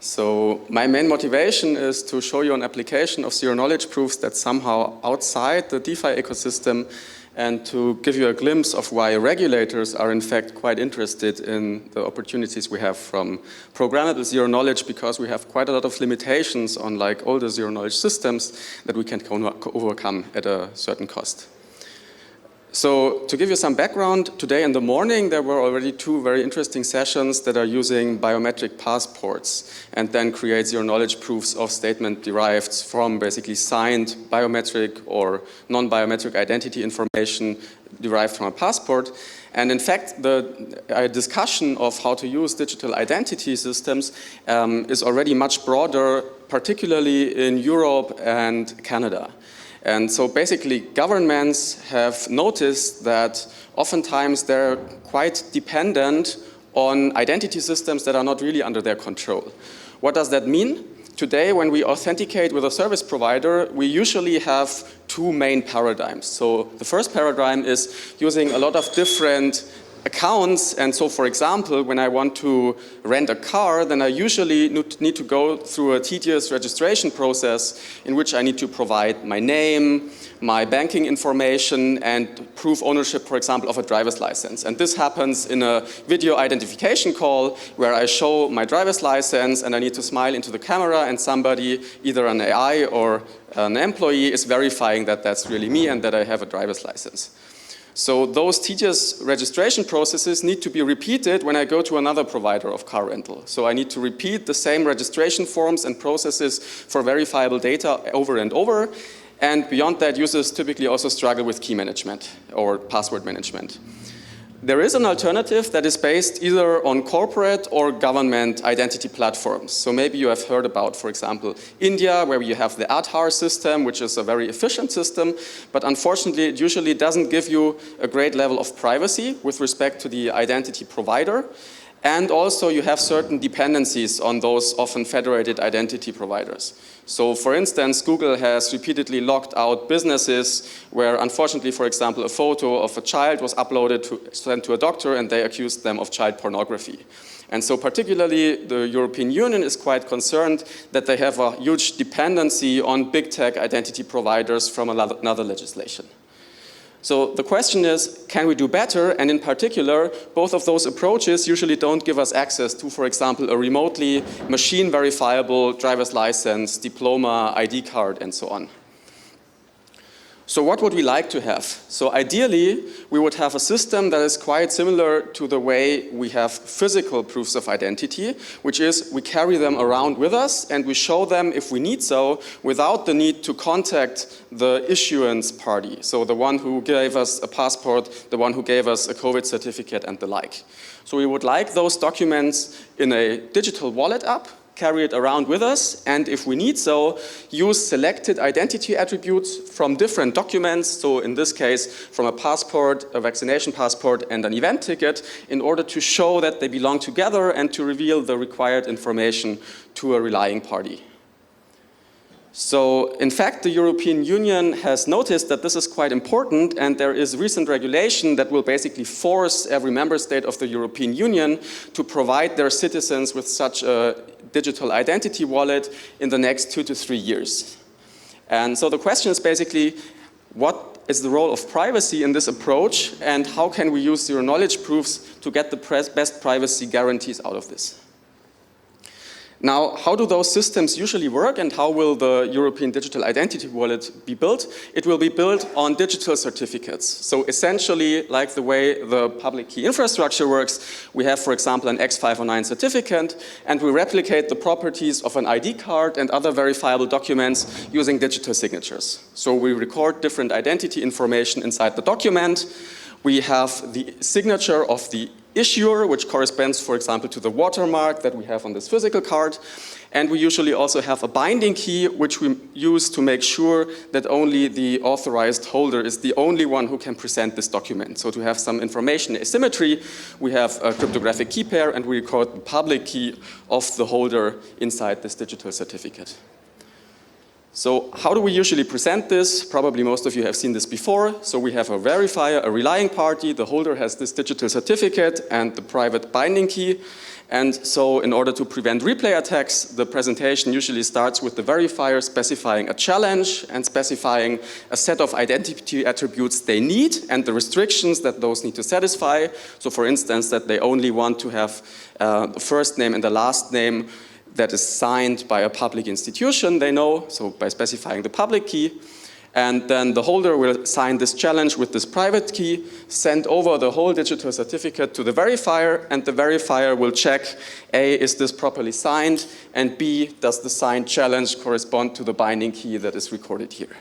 So my main motivation is to show you an application of zero-knowledge proofs that's somehow outside the DeFi ecosystem, and to give you a glimpse of why regulators are in fact quite interested in the opportunities we have from programmable zero-knowledge, because we have quite a lot of limitations on like older zero-knowledge systems that we can overcome at a certain cost. So to give you some background, today in the morning there were already 2 very interesting sessions that are using biometric passports and then create zero-knowledge proofs of statement derived from basically signed biometric or non-biometric identity information derived from a passport. And in fact, the discussion of how to use digital identity systems is already much broader, particularly in Europe and Canada. And so basically governments have noticed that oftentimes they're quite dependent on identity systems that are not really under their control. What does that mean? Today, when we authenticate with a service provider, we usually have 2 main paradigms. So the first paradigm is using a lot of different accounts, and so for example, when I want to rent a car, then I usually need to go through a tedious registration process in which I need to provide my name, my banking information, and prove ownership, for example, of a driver's license. And this happens in a video identification call where I show my driver's license and I need to smile into the camera, and somebody, either an AI or an employee, is verifying that that's really me and that I have a driver's license. So those tedious registration processes need to be repeated when I go to another provider of car rental. So I need to repeat the same registration forms and processes for verifiable data over and over. And beyond that, users typically also struggle with key management or password management. There is an alternative that is based either on corporate or government identity platforms. So maybe you have heard about, for example, India, where you have the Aadhaar system, which is a very efficient system, but unfortunately it usually doesn't give you a great level of privacy with respect to the identity provider. And also you have certain dependencies on those often federated identity providers. So for instance, Google has repeatedly locked out businesses where unfortunately, for example, a photo of a child was uploaded sent to a doctor and they accused them of child pornography. And so particularly the European Union is quite concerned that they have a huge dependency on big tech identity providers from another legislation. So the question is, can we do better? And in particular, both of those approaches usually don't give us access to, for example, a remotely machine verifiable driver's license, diploma, ID card, and so on. So what would we like to have? So ideally, we would have a system that is quite similar to the way we have physical proofs of identity, which is we carry them around with us and we show them if we need so without the need to contact the issuance party. So the one who gave us a passport, the one who gave us a COVID certificate and the like. So we would like those documents in a digital wallet app, carry it around with us, and if we need so, use selected identity attributes from different documents, so in this case from a passport, a vaccination passport, and an event ticket, in order to show that they belong together and to reveal the required information to a relying party. So in fact, the European Union has noticed that this is quite important, and there is recent regulation that will basically force every member state of the European Union to provide their citizens with such a digital identity wallet in the next 2 to 3 years. And so the question is basically, what is the role of privacy in this approach, and how can we use zero-knowledge proofs to get the best privacy guarantees out of this? Now, how do those systems usually work, and how will the European Digital Identity Wallet be built? It will be built on digital certificates. So essentially, like the way the public key infrastructure works, we have, for example, an X509 certificate, and we replicate the properties of an ID card and other verifiable documents using digital signatures. So we record different identity information inside the document. We have the signature of the issuer, which corresponds, for example, to the watermark that we have on this physical card. And we usually also have a binding key, which we use to make sure that only the authorized holder is the only one who can present this document. So to have some information asymmetry, we have a cryptographic key pair, and we record the public key of the holder inside this digital certificate. So how do we usually present this? Probably most of you have seen this before. So we have a verifier, a relying party. The holder has this digital certificate and the private binding key. And so in order to prevent replay attacks, the presentation usually starts with the verifier specifying a challenge and specifying a set of identity attributes they need and the restrictions that those need to satisfy. So for instance, that they only want to have the first name and the last name that is signed by a public institution they know, so by specifying the public key. And then the holder will sign this challenge with this private key, send over the whole digital certificate to the verifier, and the verifier will check, A, is this properly signed, and B, does the signed challenge correspond to the binding key that is recorded here.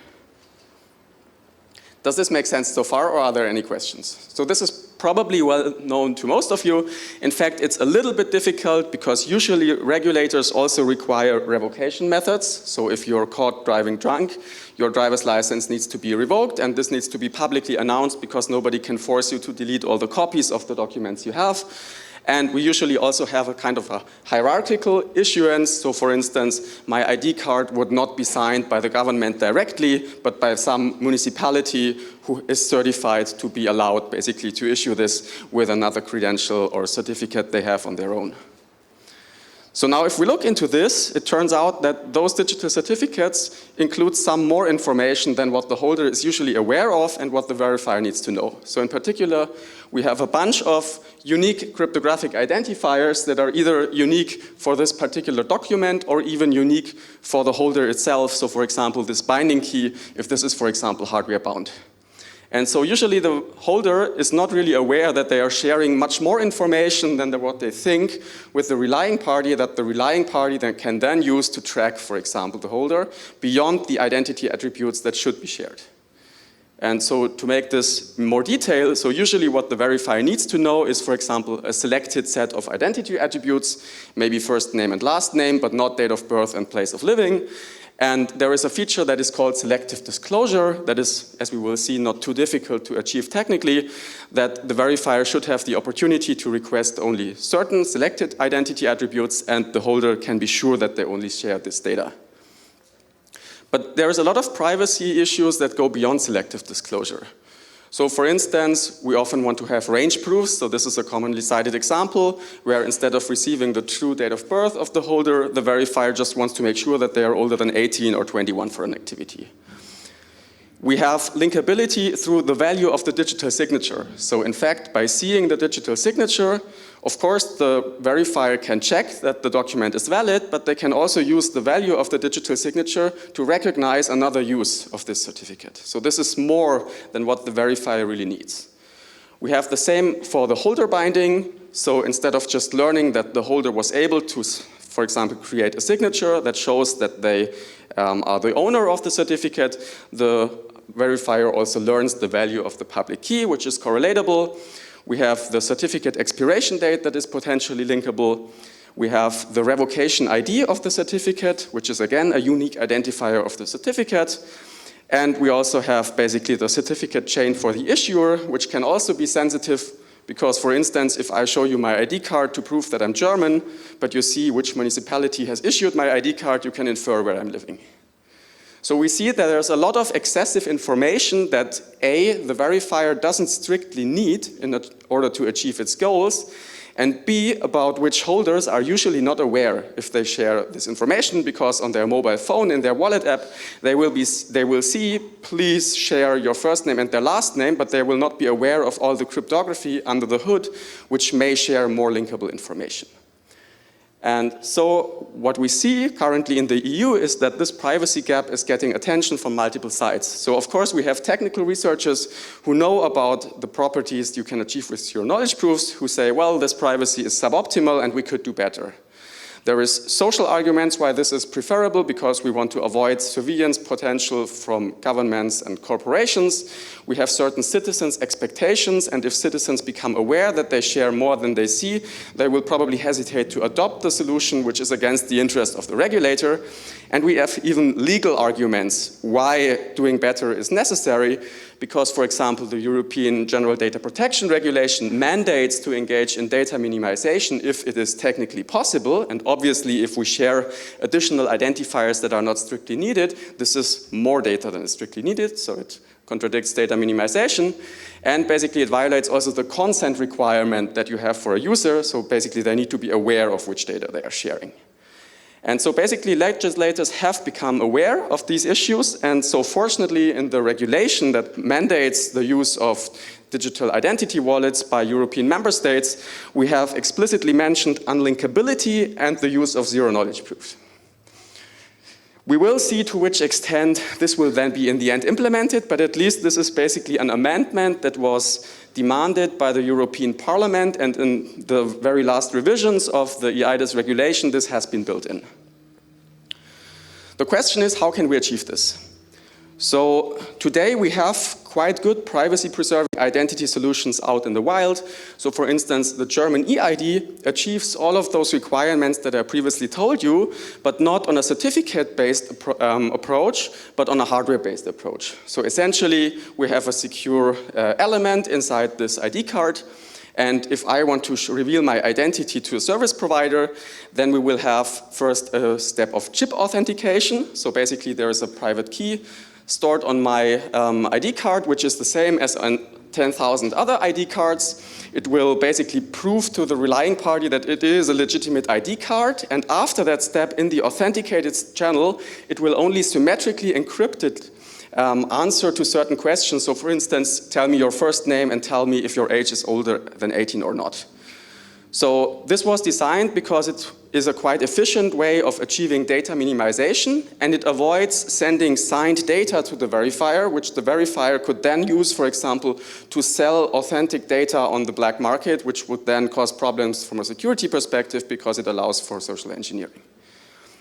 Does this make sense so far, or are there any questions? So this is probably well known to most of you. In fact, it's a little bit difficult because usually regulators also require revocation methods. So if you're caught driving drunk, your driver's license needs to be revoked, and this needs to be publicly announced because nobody can force you to delete all the copies of the documents you have. And we usually also have a kind of a hierarchical issuance. So for instance, my ID card would not be signed by the government directly, but by some municipality who is certified to be allowed basically to issue this with another credential or certificate they have on their own. So now if we look into this, it turns out that those digital certificates include some more information than what the holder is usually aware of and what the verifier needs to know. So in particular, we have a bunch of unique cryptographic identifiers that are either unique for this particular document or even unique for the holder itself. So for example, this binding key, if this is, for example, hardware bound. And so usually the holder is not really aware that they are sharing much more information than what they think with the relying party, that the relying party then can then use to track, for example, the holder beyond the identity attributes that should be shared. And so to make this more detailed, so usually what the verifier needs to know is, for example, a selected set of identity attributes, maybe first name and last name, but not date of birth and place of living. And there is a feature that is called selective disclosure that is, as we will see, not too difficult to achieve technically, that the verifier should have the opportunity to request only certain selected identity attributes, and the holder can be sure that they only share this data. But there is a lot of privacy issues that go beyond selective disclosure. So for instance, we often want to have range proofs. So this is a commonly cited example where instead of receiving the true date of birth of the holder, the verifier just wants to make sure that they are older than 18 or 21 for an activity. We have linkability through the value of the digital signature. So in fact, by seeing the digital signature, of course, the verifier can check that the document is valid, but they can also use the value of the digital signature to recognize another use of this certificate. So this is more than what the verifier really needs. We have the same for the holder binding. So instead of just learning that the holder was able to, for example, create a signature that shows that they are the owner of the certificate, the verifier also learns the value of the public key, which is correlatable. We have the certificate expiration date that is potentially linkable. We have the revocation ID of the certificate, which is again a unique identifier of the certificate. And we also have basically the certificate chain for the issuer, which can also be sensitive because, for instance, if I show you my ID card to prove that I'm German, but you see which municipality has issued my ID card, you can infer where I'm living. So we see that there's a lot of excessive information that A, the verifier doesn't strictly need in order to achieve its goals, and B, about which holders are usually not aware if they share this information, because on their mobile phone, in their wallet app, they will see, please share your first name and their last name, but they will not be aware of all the cryptography under the hood, which may share more linkable information. And so what we see currently in the EU is that this privacy gap is getting attention from multiple sides. So of course we have technical researchers who know about the properties you can achieve with your knowledge proofs, who say, well, this privacy is suboptimal and we could do better. There is social arguments why this is preferable because we want to avoid surveillance potential from governments and corporations. We have certain citizens' expectations, and if citizens become aware that they share more than they see, they will probably hesitate to adopt the solution which is against the interest of the regulator. And we have even legal arguments why doing better is necessary, because, for example, the European General Data Protection Regulation mandates to engage in data minimization if it is technically possible, and obviously if we share additional identifiers that are not strictly needed, this is more data than is strictly needed, so it contradicts data minimization, and basically it violates also the consent requirement that you have for a user, so basically they need to be aware of which data they are sharing. And so basically legislators have become aware of these issues, and so fortunately in the regulation that mandates the use of digital identity wallets by European member states, we have explicitly mentioned unlinkability and the use of zero-knowledge proofs. We will see to which extent this will then be in the end implemented, but at least this is basically an amendment that was demanded by the European Parliament, and in the very last revisions of the eIDAS regulation, this has been built in. The question is, how can we achieve this? So today we have quite good privacy-preserving identity solutions out in the wild. So for instance, the German eID achieves all of those requirements that I previously told you, but not on a certificate-based approach, but on a hardware-based approach. So essentially, we have a secure element inside this ID card. And if I want to reveal my identity to a service provider, then we will have first a step of chip authentication. So basically, there is a private key stored on my ID card, which is the same as on 10,000 other ID cards. It will basically prove to the relying party that it is a legitimate ID card, and after that step in the authenticated channel, it will only symmetrically encrypted answer to certain questions. So for instance, tell me your first name and tell me if your age is older than 18 or not. So this was designed because it is a quite efficient way of achieving data minimization, and it avoids sending signed data to the verifier, which the verifier could then use, for example, to sell authentic data on the black market, which would then cause problems from a security perspective because it allows for social engineering.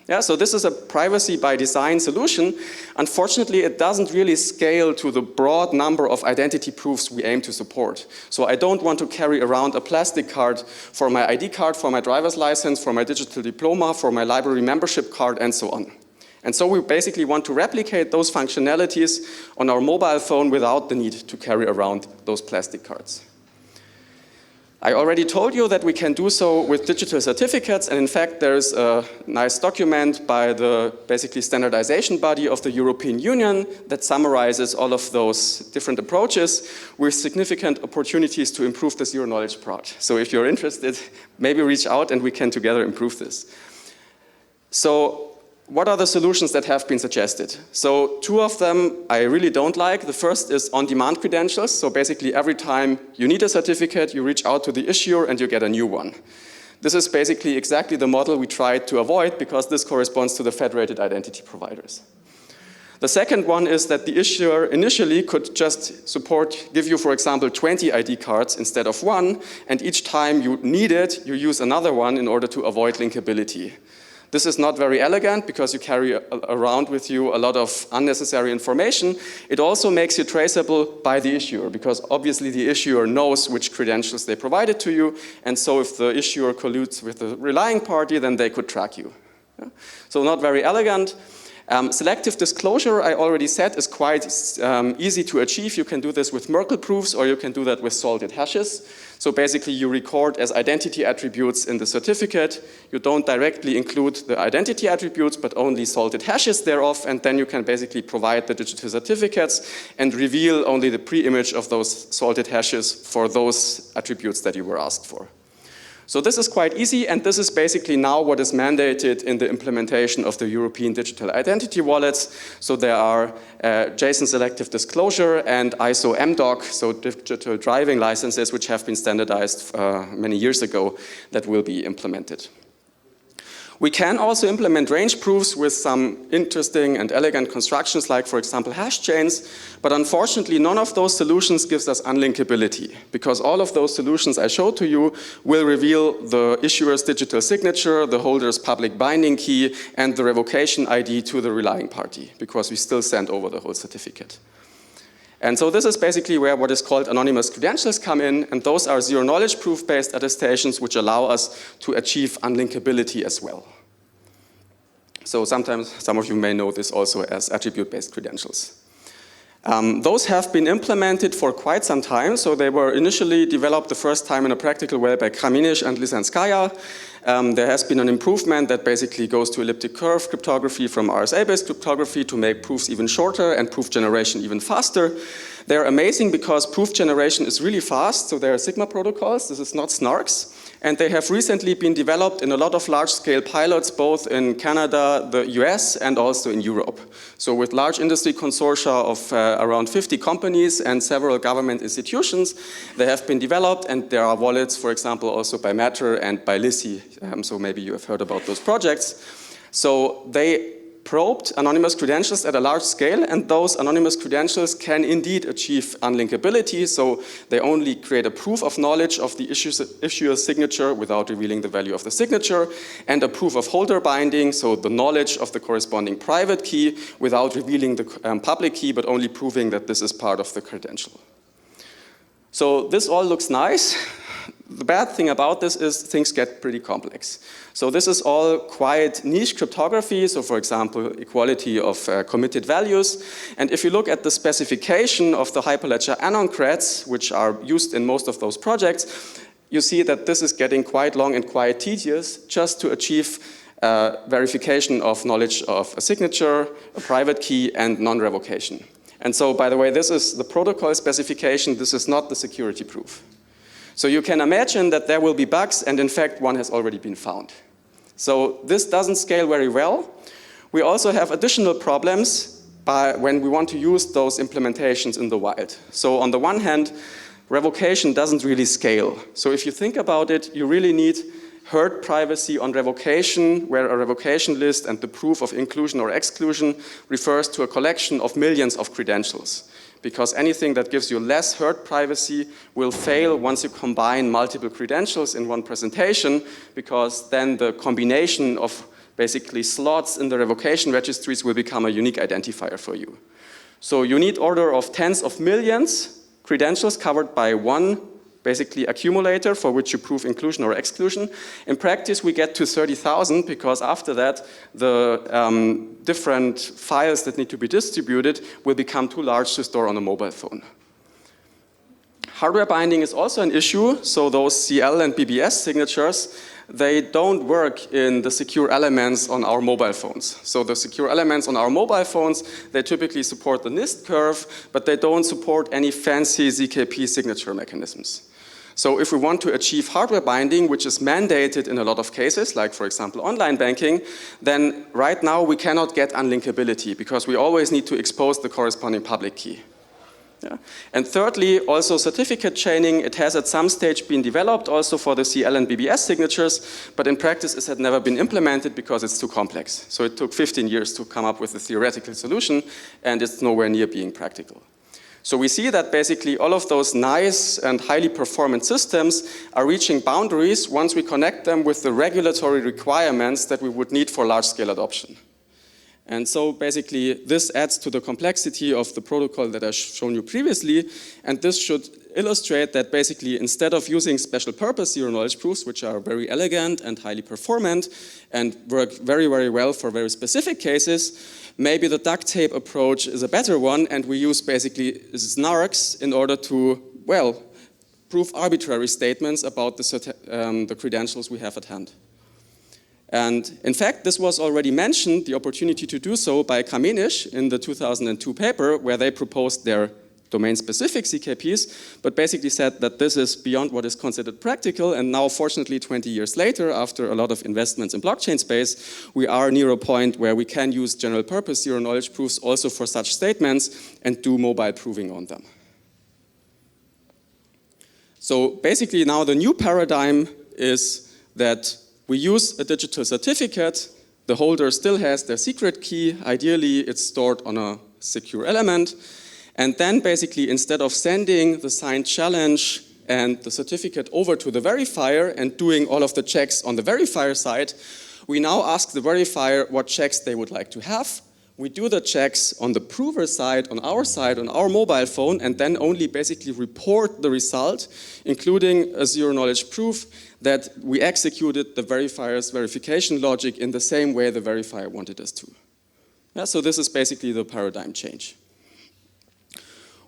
Yeah, so this is a privacy by design solution. Unfortunately, it doesn't really scale to the broad number of identity proofs we aim to support. So I don't want to carry around a plastic card for my ID card, for my driver's license, for my digital diploma, for my library membership card, and so on. And so we basically want to replicate those functionalities on our mobile phone without the need to carry around those plastic cards. I already told you that we can do so with digital certificates, and in fact there's a nice document by the basically standardization body of the European Union that summarizes all of those different approaches with significant opportunities to improve the zero-knowledge part. So if you're interested, maybe reach out and we can together improve this. So what are the solutions that have been suggested? So two of them I really don't like. The first is on-demand credentials. So basically every time you need a certificate, you reach out to the issuer and you get a new one. This is basically exactly the model we tried to avoid because this corresponds to the federated identity providers. The second one is that the issuer initially could just give you, for example, 20 ID cards instead of one, and each time you need it, you use another one in order to avoid linkability. This is not very elegant because you carry around with you a lot of unnecessary information. It also makes you traceable by the issuer because obviously the issuer knows which credentials they provided to you, and so if the issuer colludes with the relying party, then they could track you. Yeah? So not very elegant. Selective disclosure, I already said, is quite easy to achieve. You can do this with Merkle proofs or you can do that with salted hashes. So basically you record as identity attributes in the certificate. You don't directly include the identity attributes but only salted hashes thereof, and then you can basically provide the digital certificates and reveal only the pre-image of those salted hashes for those attributes that you were asked for. So this is quite easy, and this is basically now what is mandated in the implementation of the European digital identity wallets. So there are JSON selective disclosure and ISO MDoc, so digital driving licenses, which have been standardized many years ago, that will be implemented. We can also implement range proofs with some interesting and elegant constructions like, for example, hash chains, but unfortunately none of those solutions gives us unlinkability because all of those solutions I showed to you will reveal the issuer's digital signature, the holder's public binding key, and the revocation ID to the relying party because we still send over the whole certificate. And so this is basically where what is called anonymous credentials come in, and those are zero-knowledge proof-based attestations which allow us to achieve unlinkability as well. So sometimes some of you may know this also as attribute-based credentials. Those have been implemented for quite some time, so they were initially developed the first time in a practical way by Kraminic and Lisanskaya. There has been an improvement that basically goes to elliptic curve cryptography from RSA-based cryptography to make proofs even shorter and proof generation even faster. They're amazing because proof generation is really fast, so they are Sigma protocols, this is not SNARKs, and they have recently been developed in a lot of large-scale pilots, both in Canada, the US, and also in Europe. So with large industry consortia of around 50 companies and several government institutions, they have been developed, and there are wallets, for example, also by Matter and by Lissy, so maybe you have heard about those projects. So they probed anonymous credentials at a large scale, and those anonymous credentials can indeed achieve unlinkability, so they only create a proof of knowledge of the issuer's signature without revealing the value of the signature, and a proof of holder binding, so the knowledge of the corresponding private key without revealing the public key, but only proving that this is part of the credential. So this all looks nice. The bad thing about this is things get pretty complex. So this is all quite niche cryptography, so for example, equality of committed values. And if you look at the specification of the Hyperledger Anon creds, which are used in most of those projects, you see that this is getting quite long and quite tedious just to achieve verification of knowledge of a signature, a private key, and non-revocation. And so, by the way, this is the protocol specification, this is not the security proof. So you can imagine that there will be bugs, and in fact, one has already been found. So this doesn't scale very well. We also have additional problems when we want to use those implementations in the wild. So on the one hand, revocation doesn't really scale. So if you think about it, you really need herd privacy on revocation, where a revocation list and the proof of inclusion or exclusion refers to a collection of millions of credentials. Because anything that gives you less herd privacy will fail once you combine multiple credentials in one presentation, because then the combination of basically slots in the revocation registries will become a unique identifier for you. So you need order of tens of millions credentials covered by one basically accumulator for which you prove inclusion or exclusion. In practice, we get to 30,000 because after that, the different files that need to be distributed will become too large to store on a mobile phone. Hardware binding is also an issue, so those CL and BBS signatures, they don't work in the secure elements on our mobile phones. So the secure elements on our mobile phones, they typically support the NIST curve, but they don't support any fancy ZKP signature mechanisms. So if we want to achieve hardware binding, which is mandated in a lot of cases, like for example online banking, then right now we cannot get unlinkability because we always need to expose the corresponding public key. Yeah. And thirdly, also certificate chaining. It has at some stage been developed also for the CL and BBS signatures, but in practice it had never been implemented because it's too complex. So it took 15 years to come up with a theoretical solution, and it's nowhere near being practical. So we see that basically all of those nice and highly performant systems are reaching boundaries once we connect them with the regulatory requirements that we would need for large-scale adoption. And so basically this adds to the complexity of the protocol that I've shown you previously, and this should illustrate that basically instead of using special purpose zero-knowledge proofs, which are very elegant and highly performant and work very, very well for very specific cases, maybe the duct tape approach is a better one, and we use basically SNARKs in order to, well, prove arbitrary statements about the credentials we have at hand. And in fact, this was already mentioned, the opportunity to do so, by Kamenisch in the 2002 paper, where they proposed their domain-specific ZKPs, but basically said that this is beyond what is considered practical, and now, fortunately, 20 years later, after a lot of investments in blockchain space, we are near a point where we can use general-purpose zero-knowledge proofs also for such statements and do mobile proving on them. So basically now the new paradigm is that we use a digital certificate, the holder still has their secret key, ideally it's stored on a secure element, and then basically instead of sending the signed challenge and the certificate over to the verifier and doing all of the checks on the verifier side, we now ask the verifier what checks they would like to have. We do the checks on the prover side, on our mobile phone, and then only basically report the result, including a zero-knowledge proof that we executed the verifier's verification logic in the same way the verifier wanted us to. Yeah, so this is basically the paradigm change.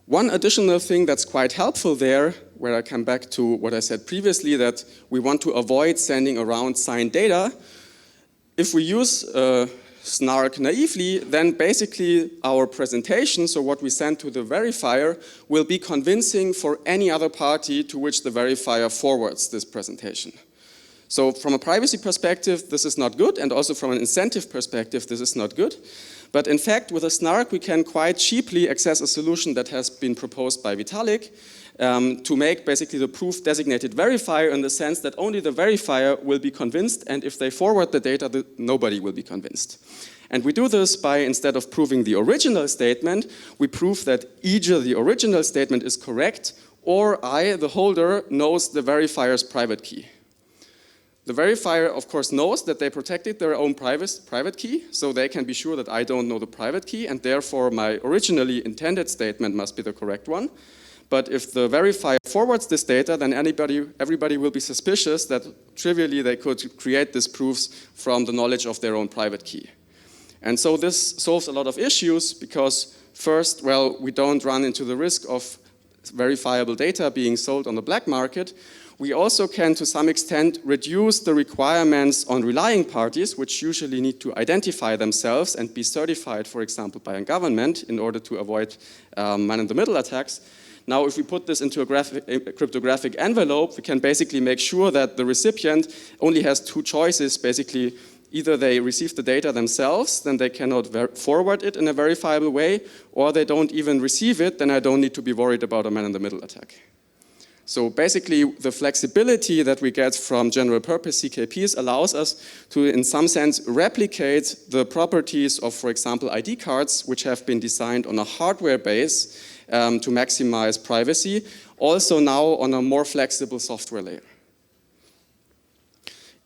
One additional thing that's quite helpful there, where I come back to what I said previously, that we want to avoid sending around signed data. If we use SNARK naively, then basically our presentation, so what we send to the verifier, will be convincing for any other party to which the verifier forwards this presentation. So from a privacy perspective, this is not good, and also from an incentive perspective, this is not good. But in fact, with a SNARK, we can quite cheaply access a solution that has been proposed by Vitalik to make basically the proof designated verifier, in the sense that only the verifier will be convinced, and if they forward the data, nobody will be convinced. And we do this by, instead of proving the original statement, we prove that either the original statement is correct, or I, the holder, knows the verifier's private key. The verifier, of course, knows that they protected their own private key, so they can be sure that I don't know the private key, and therefore my originally intended statement must be the correct one. But if the verifier forwards this data, then everybody will be suspicious that trivially they could create these proofs from the knowledge of their own private key. And so this solves a lot of issues, because first, well, we don't run into the risk of verifiable data being sold on the black market. We also can, to some extent, reduce the requirements on relying parties, which usually need to identify themselves and be certified, for example, by a government in order to avoid man-in-the-middle attacks. Now, if we put this into a cryptographic envelope, we can basically make sure that the recipient only has two choices. Basically, either they receive the data themselves, then they cannot forward it in a verifiable way, or they don't even receive it, then I don't need to be worried about a man-in-the-middle attack. So basically, the flexibility that we get from general purpose CKPs allows us to, in some sense, replicate the properties of, for example, ID cards, which have been designed on a hardware base to maximize privacy, also now on a more flexible software layer.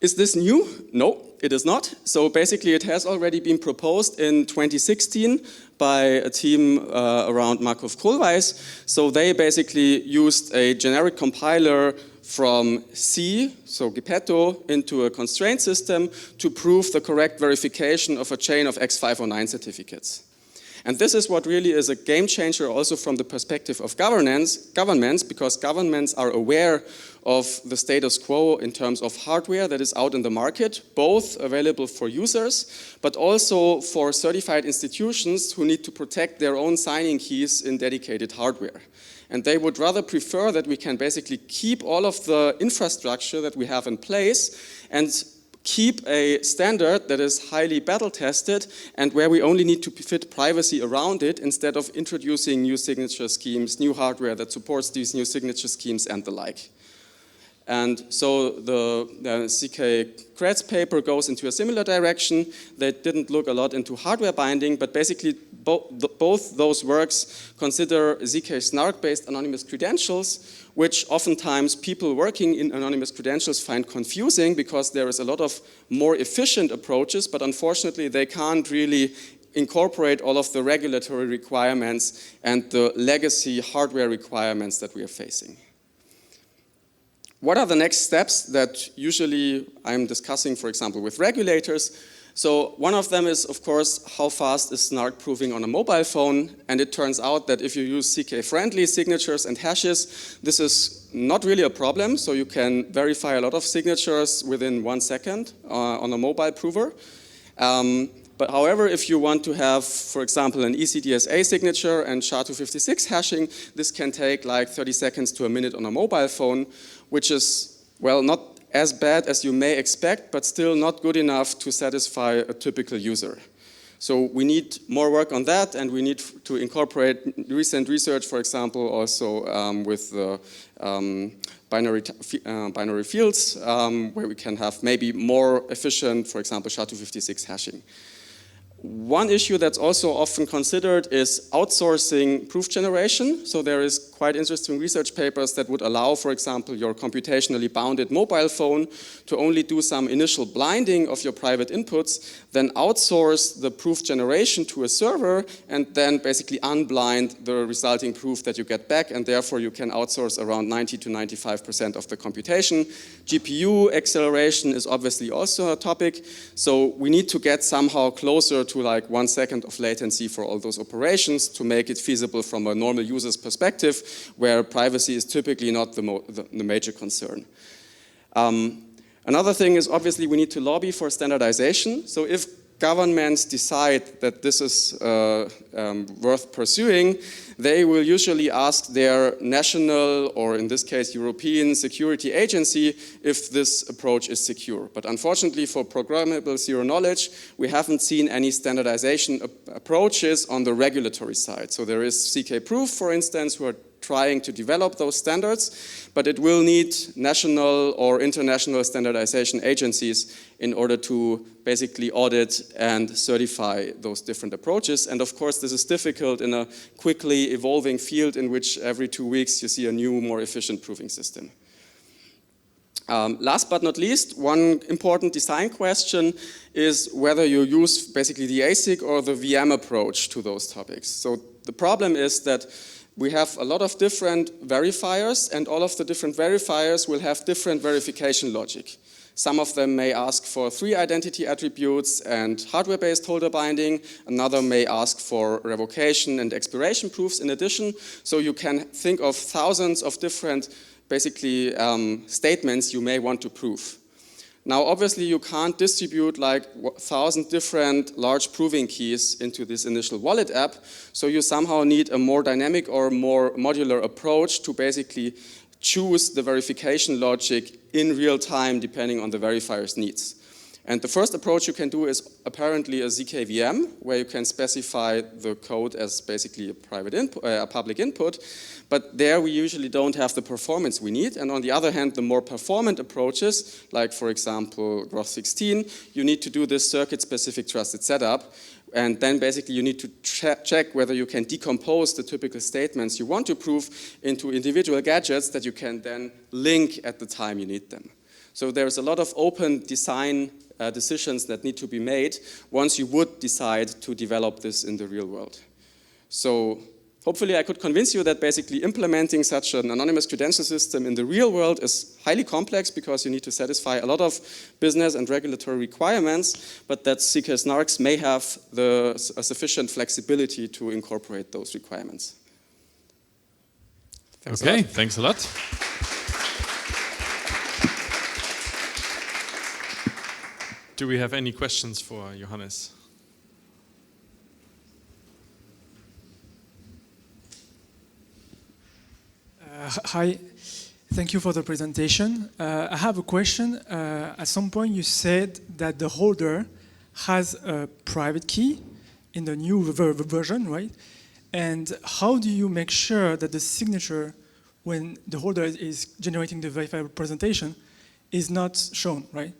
Is this new? No, it is not. So basically, it has already been proposed in 2016 by a team around Markov Kohlweis. So they basically used a generic compiler from C, so Geppetto, into a constraint system to prove the correct verification of a chain of X509 certificates. And this is what really is a game changer also from the perspective of governments, because governments are aware of the status quo in terms of hardware that is out in the market, both available for users, but also for certified institutions who need to protect their own signing keys in dedicated hardware. And they would rather prefer that we can basically keep all of the infrastructure that we have in place and keep a standard that is highly battle tested and where we only need to fit privacy around it, instead of introducing new signature schemes, new hardware that supports these new signature schemes and the like. And so the ZK-SNARKs paper goes into a similar direction. They didn't look a lot into hardware binding, but basically both those works consider ZK-SNARK-based anonymous credentials, which oftentimes people working in anonymous credentials find confusing, because there is a lot of more efficient approaches, but unfortunately they can't really incorporate all of the regulatory requirements and the legacy hardware requirements that we are facing. What are the next steps that usually I'm discussing, for example, with regulators? So one of them is, of course, how fast is SNARK proving on a mobile phone? And it turns out that if you use CK-friendly signatures and hashes, this is not really a problem. So you can verify a lot of signatures within 1 second on a mobile prover. But however, if you want to have, for example, an ECDSA signature and SHA-256 hashing, this can take like 30 seconds to a minute on a mobile phone, which is, well, not as bad as you may expect, but still not good enough to satisfy a typical user. So we need more work on that, and we need to incorporate recent research, for example, also with the binary fields, where we can have maybe more efficient, for example, SHA-256 hashing. One issue that's also often considered is outsourcing proof generation. So there is quite interesting research papers that would allow, for example, your computationally bounded mobile phone to only do some initial blinding of your private inputs, then outsource the proof generation to a server, and then basically unblind the resulting proof that you get back, and therefore you can outsource around 90 to 95% of the computation. GPU acceleration is obviously also a topic, so we need to get somehow closer to like 1 second of latency for all those operations to make it feasible from a normal user's perspective, where privacy is typically not the major concern. Another thing is obviously we need to lobby for standardization. So if governments decide that this is worth pursuing, they will usually ask their national, or in this case European security agency, if this approach is secure. But unfortunately for programmable zero knowledge, we haven't seen any standardization approaches on the regulatory side. So there is ZK-Proof, for instance, who are trying to develop those standards, but it will need national or international standardization agencies in order to basically audit and certify those different approaches. And of course, this is difficult in a quickly evolving field in which every 2 weeks you see a new, more efficient proving system. Last but not least, one important design question is whether you use basically the ASIC or the VM approach to those topics. So the problem is that we have a lot of different verifiers, and all of the different verifiers will have different verification logic. Some of them may ask for 3 identity attributes and hardware-based holder binding. Another may ask for revocation and expiration proofs in addition. So you can think of thousands of different, basically, statements you may want to prove. Now, obviously, you can't distribute like 1,000 different large proving keys into this initial wallet app, so you somehow need a more dynamic or more modular approach to basically choose the verification logic in real time depending on the verifier's needs. And the first approach you can do is apparently a ZK VM, where you can specify the code as basically a private input, a public input, but there we usually don't have the performance we need. And on the other hand, the more performant approaches, like for example Groth 16, you need to do this circuit-specific trusted setup, and then basically you need to check whether you can decompose the typical statements you want to prove into individual gadgets that you can then link at the time you need them. So there's a lot of open design decisions that need to be made once you would decide to develop this in the real world. So hopefully I could convince you that basically implementing such an anonymous credential system in the real world is highly complex because you need to satisfy a lot of business and regulatory requirements, but that ZK-SNARKs may have a sufficient flexibility to incorporate those requirements. Thanks a lot. Thanks a lot. Do we have any questions for Johannes? Hi, thank you for the presentation. I have a question. At some point you said that the holder has a private key in the new version, right? And how do you make sure that the signature, when the holder is generating the verified representation, is not shown, right?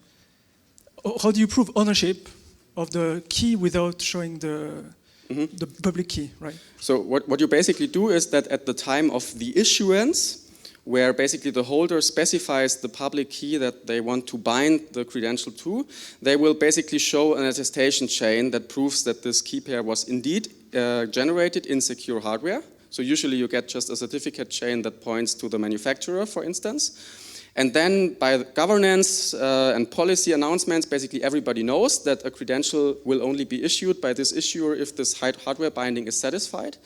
How do you prove ownership of the key without showing the public key, right? So what you basically do is that at the time of the issuance, where basically the holder specifies the public key that they want to bind the credential to, they will basically show an attestation chain that proves that this key pair was indeed generated in secure hardware. So usually you get just a certificate chain that points to the manufacturer, for instance. And then by governance and policy announcements, basically everybody knows that a credential will only be issued by this issuer if this hardware binding is satisfied.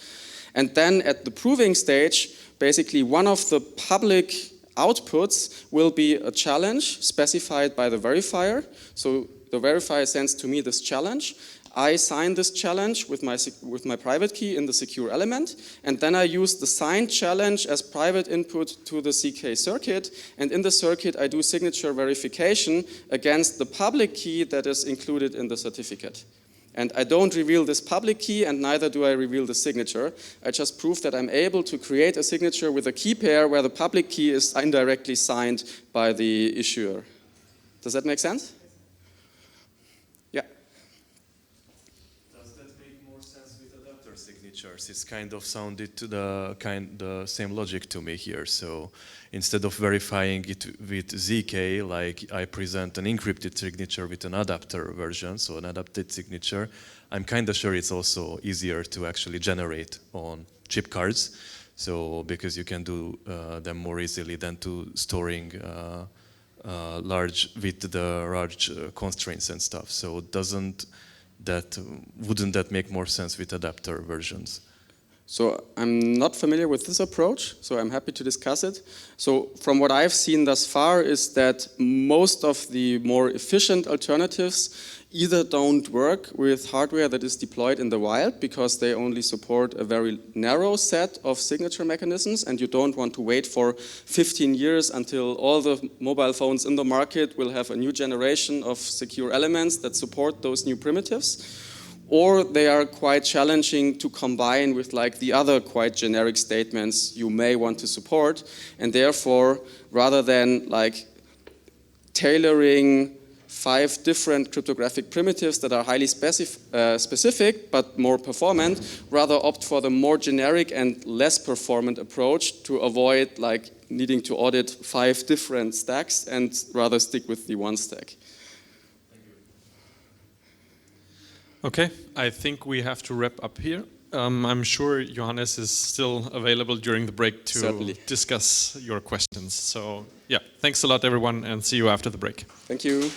And then at the proving stage, basically one of the public outputs will be a challenge specified by the verifier. So the verifier sends to me this challenge. I sign this challenge with my private key in the secure element, and then I use the signed challenge as private input to the ZK circuit, and in the circuit I do signature verification against the public key that is included in the certificate. And I don't reveal this public key, and neither do I reveal the signature. I just prove that I'm able to create a signature with a key pair where the public key is indirectly signed by the issuer. Does that make sense? It's kind of sounded to the same logic to me here. So instead of verifying it with ZK, like I present an encrypted signature with an adapter version, so an adapted signature, I'm kind of sure it's also easier to actually generate on chip cards. So because you can do them more easily than to storing with the large constraints and stuff. So doesn't that wouldn't that make more sense with adapter versions? So I'm not familiar with this approach, so I'm happy to discuss it. So from what I've seen thus far is that most of the more efficient alternatives either don't work with hardware that is deployed in the wild because they only support a very narrow set of signature mechanisms, and you don't want to wait for 15 years until all the mobile phones in the market will have a new generation of secure elements that support those new primitives. Or they are quite challenging to combine with like the other quite generic statements you may want to support, and therefore rather than like tailoring 5 different cryptographic primitives that are highly specific but more performant, rather opt for the more generic and less performant approach to avoid like needing to audit 5 different stacks and rather stick with the one stack. Okay, I think we have to wrap up here. I'm sure Johannes is still available during the break to Certainly. discuss your questions. So yeah, thanks a lot everyone and see you after the break. Thank you.